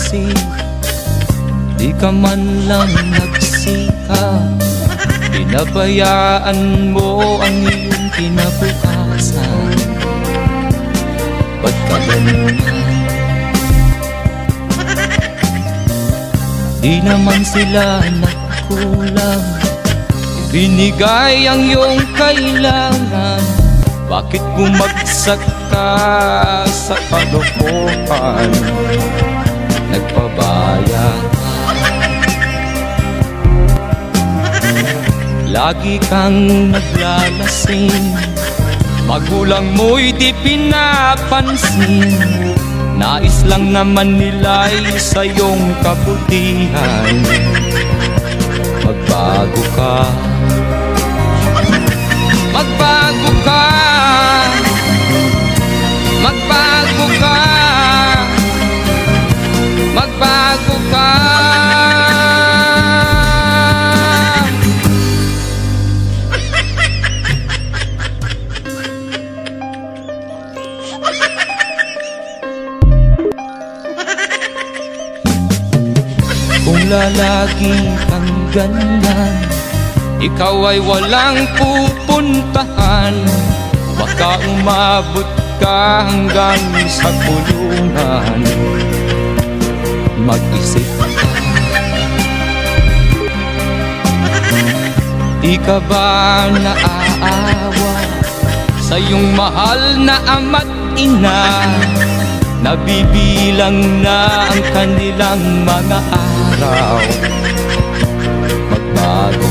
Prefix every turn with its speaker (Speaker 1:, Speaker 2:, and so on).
Speaker 1: kasi di ka man lang nagsikap. Pinabayaan mo ang iyong kinabukasan. Ba't ka ganun? Di naman sila nagkulang, binigay ang iyong kailangan. Bakit bumagsak ka sa kalokohan? Nagpabaya ka, lagi kang naglalasing. Magulang mo'y di pinapansin. Nais lang naman nila'y sa iyong kabutihan. Magbago ka, magbago ka, magbago ka, magbago ka. Kung lalagi kang ganyan, ikaw ay walang pupuntahan. Baka umabot ka hanggang sa kulungan. Mag-isip ka, di ka ba naaawa sa iyong mahal na ama't ina? Nabibilang na ang kanilang mga araw. Magbago